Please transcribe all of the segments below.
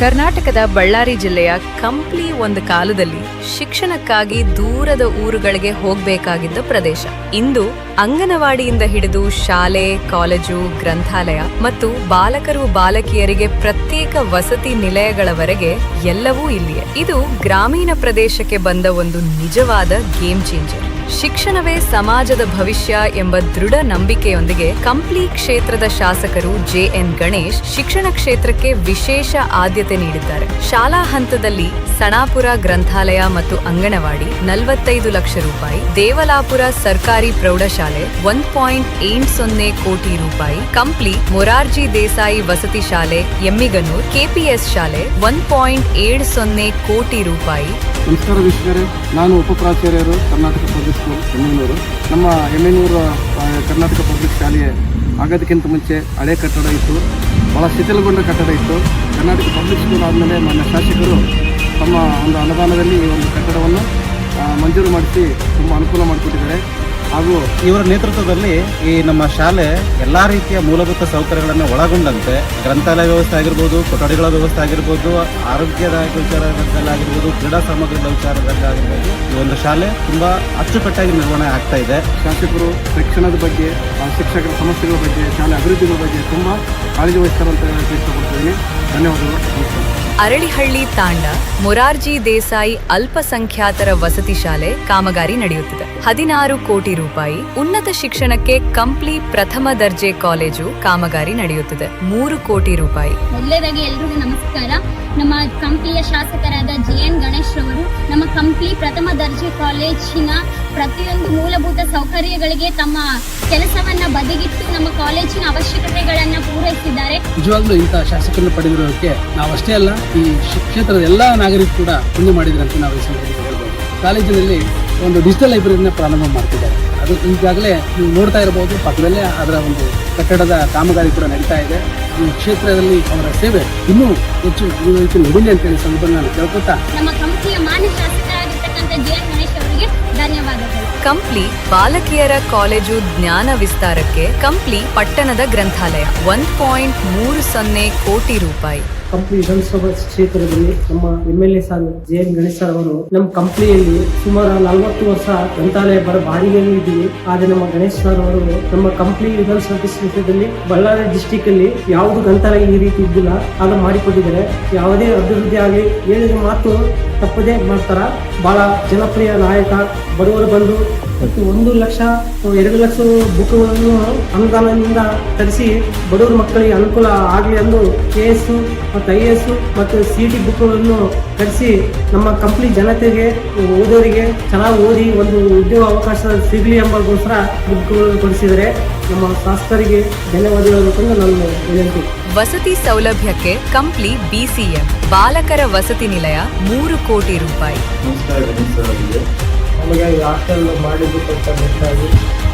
ಕರ್ನಾಟಕದ ಬಳ್ಳಾರಿ ಜಿಲ್ಲೆಯ ಕಂಪ್ಲಿ ಒಂದು ಕಾಲದಲ್ಲಿ ಶಿಕ್ಷಣಕ್ಕಾಗಿ ದೂರದ ಊರುಗಳಿಗೆ ಹೋಗಬೇಕಾಗಿದ್ದ ಪ್ರದೇಶ. ಇಂದು ಅಂಗನವಾಡಿಯಿಂದ ಹಿಡಿದು ಶಾಲೆ, ಕಾಲೇಜು, ಗ್ರಂಥಾಲಯ ಮತ್ತು ಬಾಲಕರು ಬಾಲಕಿಯರಿಗೆ ಪ್ರತ್ಯೇಕ ವಸತಿ ನಿಲಯಗಳವರೆಗೆ ಎಲ್ಲವೂ ಇಲ್ಲಿಯೇ. ಇದು ಗ್ರಾಮೀಣ ಪ್ರದೇಶಕ್ಕೆ ಬಂದ ಒಂದು ನಿಜವಾದ ಗೇಮ್ ಚೇಂಜರ್. ಶಿಕ್ಷಣವೇ ಸಮಾಜದ ಭವಿಷ್ಯ ಎಂಬ ದೃಢ ನಂಬಿಕೆಯೊಂದಿಗೆ ಕಂಪ್ಲಿ ಕ್ಷೇತ್ರದ ಶಾಸಕರು ಜೆಎನ್ ಗಣೇಶ್ ಶಿಕ್ಷಣ ಕ್ಷೇತ್ರಕ್ಕೆ ವಿಶೇಷ ಆದ್ಯತೆ ನೀಡಿದ್ದಾರೆ. ಶಾಲಾ ಹಂತದಲ್ಲಿ ಸಣಾಪುರ ಗ್ರಂಥಾಲಯ ಮತ್ತು ಅಂಗನವಾಡಿ 45 ಲಕ್ಷ ರೂಪಾಯಿ, ದೇವಲಾಪುರ ಸರ್ಕಾರಿ ಪ್ರೌಢಶಾಲೆ 1.80 ಕೋಟಿ ರೂಪಾಯಿ, ಕಂಪ್ಲಿ ಮೊರಾರ್ಜಿ ದೇಸಾಯಿ ವಸತಿ ಶಾಲೆ ಎಮ್ಮಿಗನೂರ್, ಕೆಪಿಎಸ್ ಶಾಲೆ 1.70 ಕೋಟಿ ರೂಪಾಯಿ. ನಮಸ್ಕಾರ ವೀಕ್ಷಕರೇ, ನಾನು ಉಪಪ್ರಾಚಾರ್ಯರು ಕರ್ನಾಟಕ ಪಬ್ಲಿಕ್ ಸ್ಕೂಲ್ ಎಮ್ಮಿಗನೂರು. ನಮ್ಮ ಎಮ್ಮಿಗನೂರು ಕರ್ನಾಟಕ ಪಬ್ಲಿಕ್ ಶಾಲೆಯ ಆಗೋದಕ್ಕಿಂತ ಮುಂಚೆ ಹಳೆ ಕಟ್ಟಡ ಇತ್ತು, ಭಾಳ ಶಿಥಿಲಗೊಂಡ ಕಟ್ಟಡ ಇತ್ತು. ಕರ್ನಾಟಕ ಪಬ್ಲಿಕ್ ಸ್ಕೂಲ್ ಆದಮೇಲೆ ಮಾನ್ಯ ಶಾಸಕರು ತಮ್ಮ ಒಂದು ಅನುದಾನದಲ್ಲಿ ಈ ಒಂದು ಕಟ್ಟಡವನ್ನು ಮಂಜೂರು ಮಾಡಿಸಿ ತುಂಬ ಅನುಕೂಲ ಮಾಡಿಕೊಟ್ಟಿದ್ದಾರೆ. ಹಾಗೂ ಇವರ ನೇತೃತ್ವದಲ್ಲಿ ಈ ನಮ್ಮ ಶಾಲೆ ಎಲ್ಲ ರೀತಿಯ ಮೂಲಭೂತ ಸೌಕರ್ಯಗಳನ್ನು ಒಳಗೊಂಡಂತೆ ಗ್ರಂಥಾಲಯ ವ್ಯವಸ್ಥೆ ಆಗಿರ್ಬೋದು, ಕೊಠಡಿಗಳ ವ್ಯವಸ್ಥೆ ಆಗಿರ್ಬೋದು, ಆರೋಗ್ಯದ ವಿಚಾರದಲ್ಲಾಗಿರ್ಬೋದು, ಕ್ರೀಡಾ ಸಾಮಗ್ರಿಗಳ ವಿಚಾರದಲ್ಲಾಗಿರ್ಬೋದು, ಈ ಒಂದು ಶಾಲೆ ತುಂಬ ಅಚ್ಚುಕಟ್ಟಾಗಿ ನಿರ್ವಹಣೆ ಆಗ್ತಾ ಇದೆ. ಶಾಸಕರು ಶಿಕ್ಷಣದ ಬಗ್ಗೆ, ಶಿಕ್ಷಕರ ಸಮಸ್ಯೆಗಳ ಬಗ್ಗೆ, ಶಾಲೆ ಅಭಿವೃದ್ಧಿಗಳ ಬಗ್ಗೆ ತುಂಬ ಕಾಳಜಿ ವಹಿಸ್ತಾರೆ ಅಂತ ಹೇಳಕ್ಕೆ ಇಷ್ಟಪಡ್ತೀನಿ. ಧನ್ಯವಾದಗಳು. ನಮಸ್ಕಾರ. ಅರಳಿಹಳ್ಳಿ ತಾಂಡ ಮೊರಾರ್ಜಿ ದೇಸಾಯಿ ಅಲ್ಪಸಂಖ್ಯಾತರ ವಸತಿ ಶಾಲೆ ಕಾಮಗಾರಿ ನಡೆಯುತ್ತಿದೆ. 16 ಕೋಟಿ ರೂಪಾಯಿ. ಉನ್ನತ ಶಿಕ್ಷಣಕ್ಕೆ ಕಂಪ್ಲಿ ಪ್ರಥಮ ದರ್ಜೆ ಕಾಲೇಜು ಕಾಮಗಾರಿ ನಡೆಯುತ್ತಿದೆ. 3 ಕೋಟಿ ರೂಪಾಯಿ. ಮೊದಲನೇದಾಗಿ ಎಲ್ರಿಗೂ ನಮಸ್ಕಾರ. ನಮ್ಮ ಕಂಪ್ಲಿಯ ಶಾಸಕರಾದ ಜೆಎನ್ ಗಣೇಶ್ ಅವರು ನಮ್ಮ ಕಂಪ್ಲಿ ಪ್ರಥಮ ದರ್ಜೆ ಕಾಲೇಜಿನ ಪ್ರತಿಯೊಂದು ಮೂಲಭೂತ ಸೌಕರ್ಯಗಳಿಗೆ ತಮ್ಮ ಕೆಲಸವನ್ನ ಬದಿಗಿಟ್ಟು ನಮ್ಮ ಕಾಲೇಜಿನ ಅವಶ್ಯಕತೆಗಳನ್ನ ಪೂರೈಸಿದ್ದಾರೆ. ನಿಜವಾಗ್ಲೂ ಇಂತಹ ಶಾಸಕರನ್ನು ಪಡೆದಿರೋದಕ್ಕೆ ನಾವಷ್ಟೇ ಅಲ್ಲ, ಈ ಕ್ಷೇತ್ರದ ಎಲ್ಲಾ ನಾಗರಿಕರು ಕೂಡ ಪುಣ್ಯ ಮಾಡಿದ್ರೆ ಅಂತ ನಾವು ಈ ಸಂದರ್ಭದಲ್ಲಿ ಹೇಳ್ಬೋದು. ಕಾಲೇಜಿನಲ್ಲಿ ಒಂದು ಡಿಜಿಟಲ್ ಲೈಬ್ರರಿನ ಪ್ರಾರಂಭ ಮಾಡ್ತಿದ್ದಾರೆ. ಅದು ಈಗಾಗಲೇ ನೀವು ನೋಡ್ತಾ ಇರಬಹುದು, ಪಕ್ಕದಲ್ಲೇ ಅದರ ಒಂದು ಕಟ್ಟಡದ ಕಾಮಗಾರಿ ಕೂಡ ನಡೀತಾ ಇದೆ. ಈ ಕ್ಷೇತ್ರದಲ್ಲಿ ಅವರ ಸೇವೆ ಇನ್ನೂ ಹೆಚ್ಚು ನಡೀಲಿ ಅಂತೇಳಿ ಸಂದರ್ಭದಲ್ಲಿ ನಾನು ಕೇಳ್ಕೊತಾ ನಮ್ಮ ಕಂಪ್ಲಿಯ ಮಾನ್ಯ ಶಾಸಕರಾಗಿರ್ತಕ್ಕಂಥ ಜೆಎನ್ ಗಣೇಶ್ ಅವರಿಗೆ ಧನ್ಯವಾದಗಳು. ಕಂಪ್ಲಿ ಬಾಲಕಿಯರ ಕಾಲೇಜು ಜ್ಞಾನ ವಿಸ್ತಾರಕ್ಕೆ ಕಂಪ್ಲಿ ಪಟ್ಟಣದ ಗ್ರಂಥಾಲಯ 1.30 ಕೋಟಿ ರೂಪಾಯಿ. ಕಂಪ್ಲಿ ವಿಧಾನಸಭಾ ಕ್ಷೇತ್ರದಲ್ಲಿ ನಮ್ಮ MLA sir JN Ganesh sir ಅವರು ನಮ್ಮ ಕಂಪ್ಲಿಯಲ್ಲಿ ಸುಮಾರು 40 ವರ್ಷ ಗ್ರಂಥಾಲಯ ಬಾಡಿಗೆಯಲ್ಲಿ ಇದ್ದೀವಿ. ಆದ್ರೆ ನಮ್ಮ ಗಣೇಶ್ ಸರ್ ಅವರು ನಮ್ಮ ಕಂಪ್ಲಿ ವಿಧಾನಸಭಾ ಕ್ಷೇತ್ರದಲ್ಲಿ ಬಳ್ಳಾರಿ ಡಿಸ್ಟಿಕ್ ಅಲ್ಲಿ ಯಾವುದು ಗ್ರಂಥಾಲಯ ಈ ರೀತಿ ಇದ್ದಿಲ್ಲ, ಅದು ಮಾಡಿಕೊಟ್ಟಿದ್ದಾರೆ. ಯಾವುದೇ ಅಭಿವೃದ್ಧಿ ಆಗಲಿ ಹೇಳಿದ ಮಾತು ತಪ್ಪದೇ ಮಾಡ್ತಾರ. ಬಹಳ ಜನಪ್ರಿಯ ನಾಯಕ. ಬಡವರು ಬಂದು ಮತ್ತು 1 ಲಕ್ಷ 2 ಲಕ್ಷ ಬುಕ್ಗಳನ್ನು ಅನುದಾನದಿಂದ ತರಿಸಿ ಬಡವರ ಮಕ್ಕಳಿಗೆ ಅನುಕೂಲ ಆಗಲಿ ಎಂದು KS ಮತ್ತು IAS ಮತ್ತು CT ಬುಕ್ಗಳನ್ನು ತರಿಸಿ ನಮ್ಮ ಕಂಪ್ಲಿ ಜನತೆಗೆ, ಓದೋರಿಗೆ ಚೆನ್ನಾಗಿ ಓದಿ ಒಂದು ಉದ್ಯೋಗ ಅವಕಾಶ ಸಿಗಲಿ ಎಂಬುದಕ್ಕೋಸ್ಕರ ಬುಕ್ಗಳನ್ನು ಕೊಡಿಸಿದರೆ ನಮ್ಮ ಶಾಸಕರಿಗೆ ಧನ್ಯವಾದಗಳು ಅಂತ ನಾನು ವಿನಂತಿ. ವಸತಿ ಸೌಲಭ್ಯಕ್ಕೆ ಕಂಪ್ಲಿ BCM ಬಾಲಕರ ವಸತಿ ನಿಲಯ 3 ಕೋಟಿ ರೂಪಾಯಿ. ನಮಗೆ ಈ ಹಾಸ್ಟೆಲ್ ಮಾಡಿದ್ದು ಗೊತ್ತಾಗಿ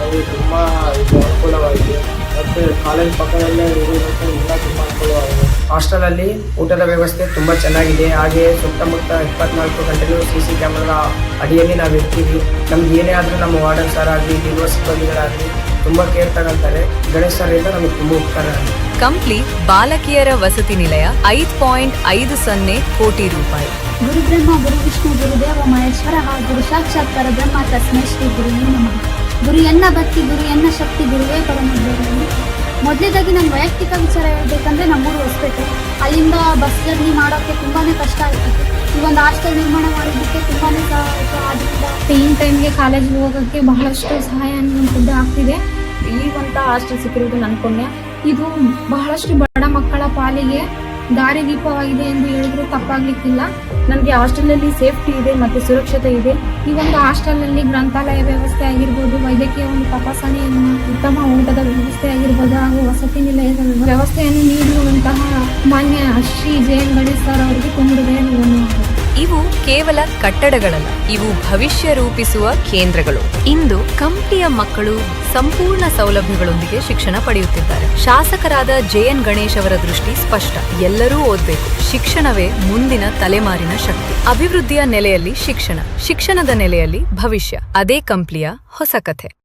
ಅದು ತುಂಬ ಅನುಕೂಲವಾಗಿದೆ. ಮತ್ತು ಕಾಲೇಜ್ ಪಕ್ಕದಲ್ಲೇ ಇರೋದಕ್ಕೆ ಇನ್ನೂ ತುಂಬ ಅನುಕೂಲವಾಗಿದೆ. ಹಾಸ್ಟೆಲಲ್ಲಿ ಊಟದ ವ್ಯವಸ್ಥೆ ತುಂಬ ಚೆನ್ನಾಗಿದೆ. ಹಾಗೆ ಸುತ್ತಮುತ್ತ 24 ಗಂಟೆಲೂ CC ಕ್ಯಾಮರಾ ಅಡಿಯಲ್ಲಿ ನಾವು ಇರ್ತೀವಿ. ನಮ್ಗೆ ಏನೇ ಆದರೂ ನಮ್ಮ ವಾರ್ಡನ್ ಸರ್ ಆಗಲಿ, ಯೂನಿವರ್ಸಿಟಿಗಳಾಗಲಿ ತುಂಬ ಕೇರ್ ತಗೊಳ್ತಾರೆ. ಗಣೇಶ್ ಸರ್ ಇಂದ ನಮಗೆ ತುಂಬ ಉಪಕಾರ ಆಗಿದೆ. ಕಂಪ್ಲಿ ಬಾಲಕಿಯರ ವಸತಿ ನಿಲಯ 5.50 ಕೋಟಿ ರೂಪಾಯಿ. ಗುರುಬ್ರಹ್ಮ ಗುರು ವಿಷ್ಣು ಗುರುದೇವ ಮಹೇಶ್ವರ ಗುರು ಸಾಕ್ಷಾತ್ ಪರಬ್ರಹ್ಮ ತಸ್ಮೈ ಶ್ರೀ ಗುರು ನಮಃ. ಗುರು ಎನ್ನ ಭಕ್ತಿ, ಗುರು ಎನ್ನ ಶಕ್ತಿ, ಗುರುವೇ ಪರಮದೇವರು. ಮೊದಲೇದಾಗಿ ನನ್ನ ವೈಯಕ್ತಿಕ ವಿಚಾರ ಹೇಳ್ಬೇಕಂದ್ರೆ ನಮ್ಮೂರು ಹೊಸಪೇಟೆ. ಅಲ್ಲಿಂದ ಬಸ್ ಜರ್ನಿ ಮಾಡೋಕ್ಕೆ ತುಂಬಾ ಕಷ್ಟ ಆಗ್ತಿತ್ತು. ಈ ಒಂದು ಹಾಸ್ಟೆಲ್ ನಿರ್ಮಾಣ ಮಾಡೋದಕ್ಕೆ ತುಂಬಾ ಆದ್ರಿಂದ ಇನ್ ಟೈಮ್ಗೆ ಕಾಲೇಜ್ಗೆ ಹೋಗೋಕ್ಕೆ ಬಹಳಷ್ಟು ಸಹಾಯ ಅನ್ನುವಂಥದ್ದು ಆಗ್ತಿದೆ. ಈ ಒಂದು ಹಾಸ್ಟೆಲ್ ಸಿಕ್ಕಿರೋದು ನನ್ನ ಪುಣ್ಯ. ಇದು ಬಹಳಷ್ಟು ಬಡ ಮಕ್ಕಳ ಪಾಲಿಗೆ ದಾರಿದೀಪವಾಗಿದೆ ಎಂದು ಹೇಳಿದ್ರು ತಪ್ಪಾಗ್ಲಿಕ್ಕಿಲ್ಲ. ನನಗೆ ಹಾಸ್ಟೆಲಲ್ಲಿ ಸೇಫ್ಟಿ ಇದೆ ಮತ್ತು ಸುರಕ್ಷತೆ ಇದೆ. ಈ ಒಂದು ಹಾಸ್ಟೆಲಲ್ಲಿ ಗ್ರಂಥಾಲಯ ವ್ಯವಸ್ಥೆ ಆಗಿರ್ಬೋದು, ವೈದ್ಯಕೀಯ ಒಂದು ತಪಾಸಣೆಯನ್ನು, ಉತ್ತಮ ಊಟದ ವ್ಯವಸ್ಥೆ ಆಗಿರ್ಬೋದು, ಹಾಗೂ ವಸತಿ ನಿಲಯದ ವ್ಯವಸ್ಥೆಯನ್ನು ನೀಡಿರುವಂತಹ ಮಾನ್ಯ ಶ್ರೀ ಜೆಎನ್ ಗಣೇಶ್ ಸರ್ ಅವರಿಗೆ ಧನ್ಯವಾದಗಳು. ಇವು ಕೇವಲ ಕಟ್ಟಡಗಳಲ್ಲ, ಇವು ಭವಿಷ್ಯ ರೂಪಿಸುವ ಕೇಂದ್ರಗಳು. ಇಂದು ಕಂಪ್ಲಿಯ ಮಕ್ಕಳು ಸಂಪೂರ್ಣ ಸೌಲಭ್ಯಗಳೊಂದಿಗೆ ಶಿಕ್ಷಣ ಪಡೆಯುತ್ತಿದ್ದಾರೆ. ಶಾಸಕರಾದ ಜೆಎನ್ ಗಣೇಶ್ ಅವರ ದೃಷ್ಟಿ ಸ್ಪಷ್ಟ. ಎಲ್ಲರೂ ಓದಬೇಕು. ಶಿಕ್ಷಣವೇ ಮುಂದಿನ ತಲೆಮಾರಿನ ಶಕ್ತಿ. ಅಭಿವೃದ್ಧಿಯ ನೆಲೆಯಲ್ಲಿ ಶಿಕ್ಷಣ, ಶಿಕ್ಷಣದ ನೆಲೆಯಲ್ಲಿ ಭವಿಷ್ಯ. ಅದೇ ಕಂಪ್ಲಿಯ ಹೊಸ ಕಥೆ.